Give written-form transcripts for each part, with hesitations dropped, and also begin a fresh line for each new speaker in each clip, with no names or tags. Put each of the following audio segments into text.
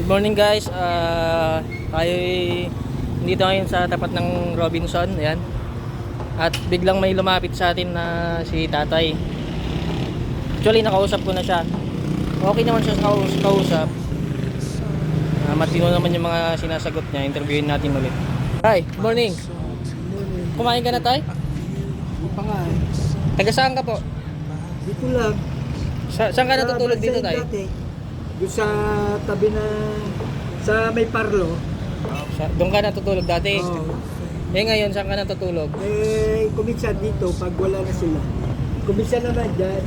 Good morning guys. Tayo dito ngayon sa tapat ng Robinson. Ayan. At biglang may lumapit sa atin na si tatay. Actually nakausap ko na siya. Okay naman siya sa kausap. Matino naman yung mga sinasagot niya. Interviewin natin ulit. Hi, good morning. Kumain ka na tay?
Hindi pa nga eh.
Taga saan ka po?
Dito lang.
Saan ka natutulog dito tay?
Doon sa tabi na sa may parlo.
Doon ka natutulog dati?
Oo.
Ngayon saan ka natutulog?
Kuminsan dito pag wala na sila. Kuminsan naman dyan.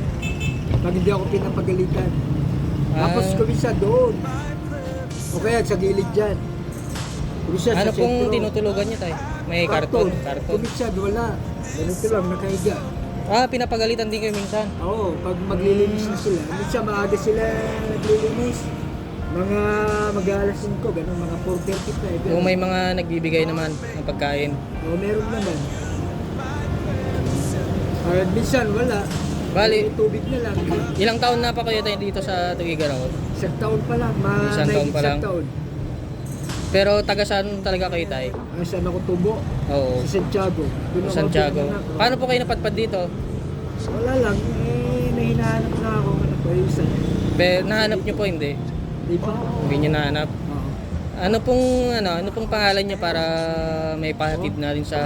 Pag hindi ako pinapagalitan. Tapos kuminsan doon. O kaya sa gilid dyan. Kuminsan
Ano
sa
pong
sentro.
tinutulugan niyo tay? May karton.
Kuminsan wala. Ganito lang, nakahiga.
Pinapagalitan din kayo minsan.
Oo, pag maglilinis na sila. Minsan maaga sila naglilinis. Mga mag-aalas 5, gano'n, mga 4:30 na.
Kung may mga nagbibigay naman ng pagkain.
Oo, meron naman. Minsan wala.
Bali,
May tubig na lang.
ilang taon na pa kayo tayo dito sa Tuguegarao?
Isang taon pa lang.
Isang taon pa lang.
Taon.
Pero taga saan talaga kayo tayo?
Saan ako tubo?
Oo.
Sa Santiago. Doon ako
Santiago.
pinanganak.
Paano po kayo napadpad dito?
Wala lang. May hinahanap na ako. Ano po, isa.
Nahanap nyo po hindi?
Di ba?
Hindi nyo nahanap.
Oo.
Ano pong pangalan nyo para may pahatid na rin sa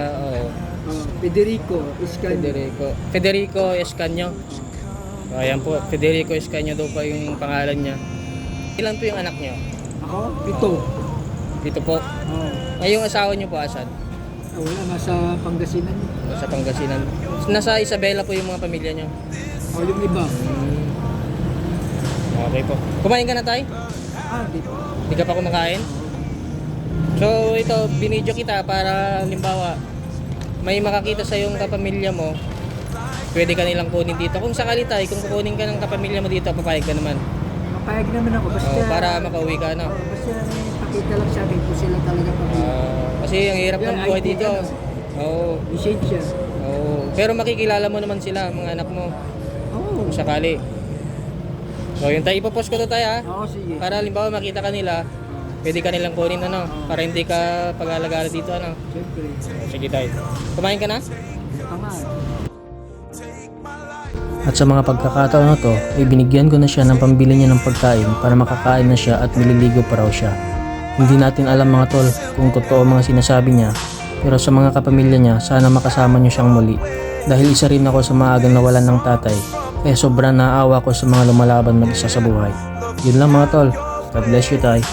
Federico Iscan.
Federico Escanio. So, ayan po, Federico Escanio daw pa yung pangalan niya. Ilan po yung anak nyo?
Ako? Ito.
Dito po.
Oo.
Ay, yung asawa nyo po asan?
Wala, nasa Pangasinan.
Sa Pangasinan. Nasa Isabela po yung mga pamilya nyo.
O yung iba.
Okay po. Kumain ka na tayo?
Di pa.
Hindi ka pa kumakain? So ito, binidyo kita para halimbawa may makakita sa yung kapamilya mo, pwede ka nilang kunin dito. Kung sakali tayo, kung kukunin ka ng kapamilya mo dito, papayag ka naman.
Mapayag naman ako. Basta,
Para makauwi ka, no?
Basta pakita lang sa akin kung sila talaga pamilya.
Kasi ang hirap ng buhay
ID
dito.
ano?
Oo.
Lisensya.
Oo. Pero makikilala mo naman sila, mga anak mo,
Oo.
kung sakali. So yun tayo, ipopost ko to tayo ha.
Oo, sige.
Para halimbawa makita ka nila, pwede ka nilang kunin ano, para hindi ka pag-alagala dito ano.
Siyempre.
Sige tayo. Kumain ka na?
Tama.
At sa mga pagkakataon na to, ay binigyan ko na siya ng pambili niya ng pagkain para makakain na siya at maliligo pa raw siya. Hindi natin alam mga tol kung totoo mga sinasabi niya, pero sa mga kapamilya niya, sana makasama niyo siyang muli. Dahil isa rin ako sa maagang nawalan ng tatay, kaya sobrang naawa ko sa mga lumalaban mag-isa sa buhay. Yun lang mga tol. God bless you tay.